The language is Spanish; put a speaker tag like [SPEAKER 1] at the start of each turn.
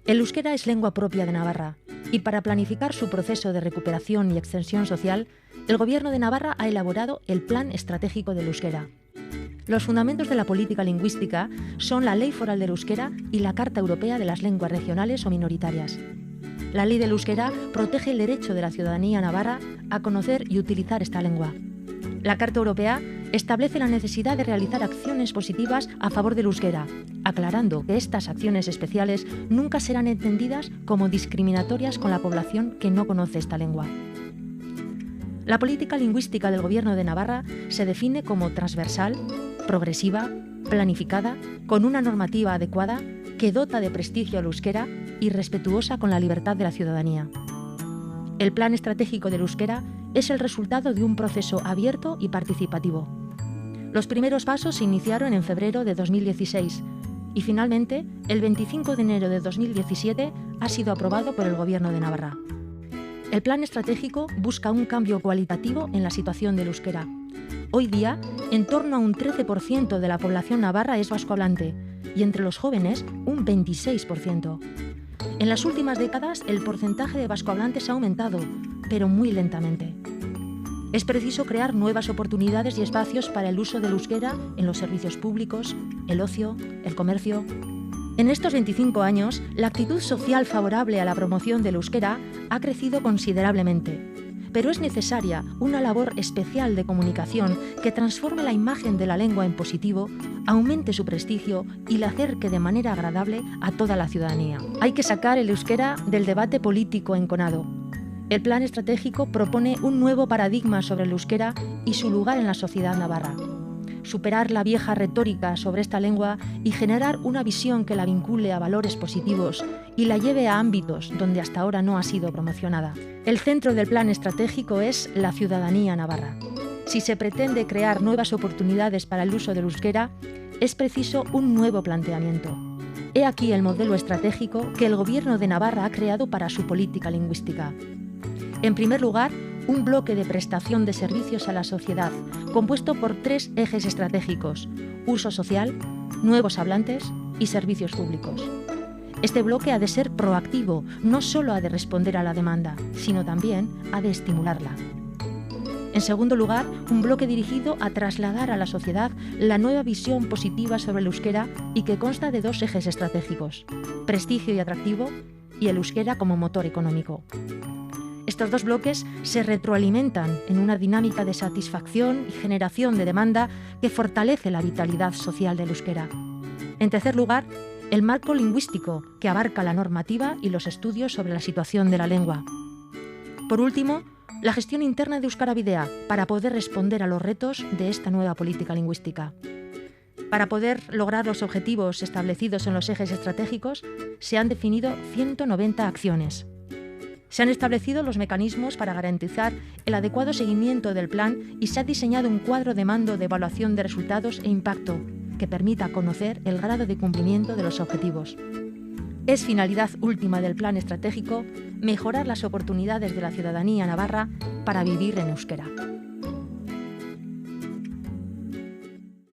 [SPEAKER 1] El euskera es lengua propia de Navarra y para planificar su proceso de recuperación y extensión social, el Gobierno de Navarra ha elaborado el Plan Estratégico del Euskera. Los fundamentos de la política lingüística son la Ley Foral del Euskera y la Carta Europea de las Lenguas Regionales o Minoritarias. La Ley del Euskera protege el derecho de la ciudadanía navarra a conocer y utilizar esta lengua. La Carta Europea establece la necesidad de realizar acciones positivas a favor del euskera, aclarando que estas acciones especiales nunca serán entendidas como discriminatorias con la población que no conoce esta lengua. La política lingüística del Gobierno de Navarra se define como transversal, progresiva, planificada, con una normativa adecuada que dota de prestigio al euskera y respetuosa con la libertad de la ciudadanía. El Plan Estratégico del Euskera es el resultado de un proceso abierto y participativo. Los primeros pasos se iniciaron en febrero de 2016 y finalmente, el 25 de enero de 2017, ha sido aprobado por el Gobierno de Navarra. El Plan Estratégico busca un cambio cualitativo en la situación del euskera. Hoy día, en torno a un 13% de la población navarra es vascohablante y entre los jóvenes un 26%. En las últimas décadas, el porcentaje de vascohablantes ha aumentado, pero muy lentamente. Es preciso crear nuevas oportunidades y espacios para el uso del euskera en los servicios públicos, el ocio, el comercio. En estos 25 años, la actitud social favorable a la promoción del euskera ha crecido considerablemente, pero es necesaria una labor especial de comunicación que transforme la imagen de la lengua en positivo, aumente su prestigio y la acerque de manera agradable a toda la ciudadanía. Hay que sacar el euskera del debate político enconado. El Plan Estratégico propone un nuevo paradigma sobre el euskera y su lugar en la sociedad navarra. Superar la vieja retórica sobre esta lengua y generar una visión que la vincule a valores positivos y la lleve a ámbitos donde hasta ahora no ha sido promocionada. El centro del Plan Estratégico es la ciudadanía navarra. Si se pretende crear nuevas oportunidades para el uso del euskera, es preciso un nuevo planteamiento. He aquí el modelo estratégico que el Gobierno de Navarra ha creado para su política lingüística. En primer lugar, un bloque de prestación de servicios a la sociedad, compuesto por 3 ejes estratégicos: uso social, nuevos hablantes y servicios públicos. Este bloque ha de ser proactivo, no solo ha de responder a la demanda, sino también ha de estimularla. En segundo lugar, un bloque dirigido a trasladar a la sociedad la nueva visión positiva sobre el euskera y que consta de 2 ejes estratégicos: prestigio y atractivo y el euskera como motor económico. Estos 2 bloques se retroalimentan en una dinámica de satisfacción y generación de demanda que fortalece la vitalidad social del euskera. En tercer lugar, el marco lingüístico, que abarca la normativa y los estudios sobre la situación de la lengua. Por último, la gestión interna de Euskara Bidea, para poder responder a los retos de esta nueva política lingüística. Para poder lograr los objetivos establecidos en los ejes estratégicos, se han definido 190 acciones. Se han establecido los mecanismos para garantizar el adecuado seguimiento del plan y se ha diseñado un cuadro de mando de evaluación de resultados e impacto que permita conocer el grado de cumplimiento de los objetivos. Es finalidad última del plan estratégico mejorar las oportunidades de la ciudadanía navarra para vivir en euskera.